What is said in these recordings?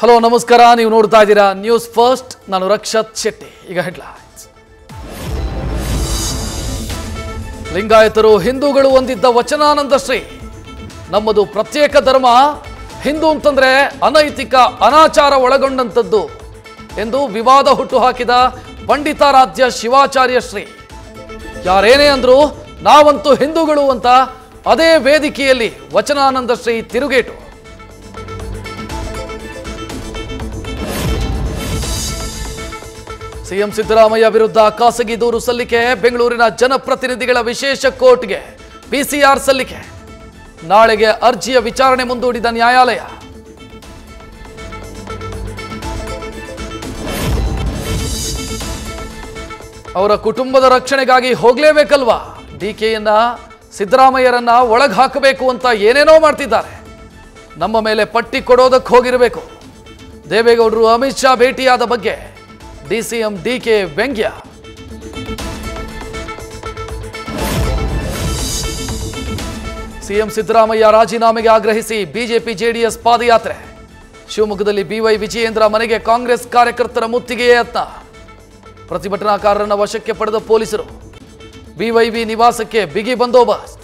Hello ನಮಸ್ಕಾರ, ನೀವು ನೋಡ್ತಾ ಇದ್ದೀರಾ ನ್ಯೂಸ್ ಫಸ್ಟ್. ನಾನು ರಕ್ಷತ್ ಶೆಟ್ಟಿ. ಈಗ ಹೆಡ್ಲೈನ್ಸ್. ಲಿಂಗಾಯತರು ಹಿಂದೂಗಳು ಹೊಂದಿದ್ದ ವಚನಾನಂದ ಶ್ರೀ, ನಮ್ಮದು ಪ್ರತ್ಯೇಕ ಧರ್ಮ, ಹಿಂದೂ ಅಂತಂದ್ರೆ ಅನೈತಿಕ ಅನಾಚಾರ ಒಳಗೊಂಡಂಥದ್ದು ಎಂದು ವಿವಾದ ಹುಟ್ಟುಹಾಕಿದ ಪಂಡಿತಾರಾಧ್ಯ ಶಿವಾಚಾರ್ಯ ಶ್ರೀ. ಯಾರೇನೇ ಅಂದ್ರು ನಾವಂತೂ ಹಿಂದೂಗಳು ಅಂತ ಅದೇ ವೇದಿಕೆಯಲ್ಲಿ ವಚನಾನಂದ ಶ್ರೀ ತಿರುಗೇಟು. ಸಿಎಂ ಸಿದ್ದರಾಮಯ್ಯ ವಿರುದ್ಧ ಖಾಸಗಿ ದೂರು ಸಲ್ಲಿಕೆ, ಬೆಂಗಳೂರಿನ ಜನಪ್ರತಿನಿಧಿಗಳ ವಿಶೇಷ ಕೋರ್ಟ್ಗೆ ಪಿಸಿಆರ್ ಸಲ್ಲಿಕೆ, ನಾಳೆಗೆ ಅರ್ಜಿಯ ವಿಚಾರಣೆ ಮುಂದೂಡಿದ ನ್ಯಾಯಾಲಯ. ಅವರ ಕುಟುಂಬದ ರಕ್ಷಣೆಗಾಗಿ ಹೋಗಲೇಬೇಕಲ್ವಾ, ಡಿಕೆಯನ್ನ ಸಿದ್ದರಾಮಯ್ಯರನ್ನ ಒಳಗೆ ಹಾಕಬೇಕು ಅಂತ ಏನೇನೋ ಮಾಡ್ತಿದ್ದಾರೆ. ನಮ್ಮ ಮೇಲೆ ಪಟ್ಟಿ ಕೊಡೋದಕ್ಕೆ ಹೋಗಿರಬೇಕು. ದೇವೇಗೌಡರು ಅಮಿತ್ ಶಾ ಭೇಟಿಯಾದ ಬಗ್ಗೆ ಡಿಸಿಎಂ ಡಿಕೆ ವ್ಯಂಗ್ಯ. ಸಿಎಂ ಸಿದ್ದರಾಮಯ್ಯ ರಾಜೀನಾಮೆಗೆ ಆಗ್ರಹಿಸಿ ಬಿಜೆಪಿ ಜೆಡಿಎಸ್ ಪಾದಯಾತ್ರೆ. ಶಿವಮೊಗ್ಗದಲ್ಲಿ ಬಿವೈ ವಿಜಯೇಂದ್ರ ಮನೆಗೆ ಕಾಂಗ್ರೆಸ್ ಕಾರ್ಯಕರ್ತರ ಮುತ್ತಿಗೆಯೇ ಯತ್ನ. ಪ್ರತಿಭಟನಾಕಾರರನ್ನ ವಶಕ್ಕೆ ಪಡೆದ ಪೊಲೀಸರು. ಬಿವೈವಿ ನಿವಾಸಕ್ಕೆ ಬಿಗಿ ಬಂದೋಬಸ್ತ್.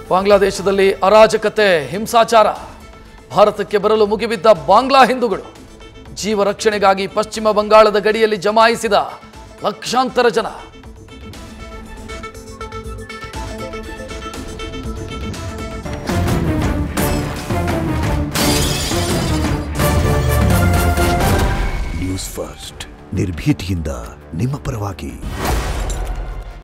ಬಾಂಗ್ಲಾದೇಶದಲ್ಲಿ ಅರಾಜಕತೆ, ಹಿಂಸಾಚಾರ. ಭಾರತಕ್ಕೆ ಬರಲು ಮುಗಿಬಿದ್ದ ಬಾಂಗ್ಲಾ ಹಿಂದೂಗಳು. ಜೀವ ರಕ್ಷಣೆಗಾಗಿ ಪಶ್ಚಿಮ ಬಂಗಾಳದ ಗಡಿಯಲ್ಲಿ ಜಮಾಯಿಸಿದ ಲಕ್ಷಾಂತರ ಜನ. ನ್ಯೂಸ್ ಫಸ್ಟ್, ನಿರ್ಭೀತಿಯಿಂದ ನಿಮ್ಮ ಪರವಾಗಿ.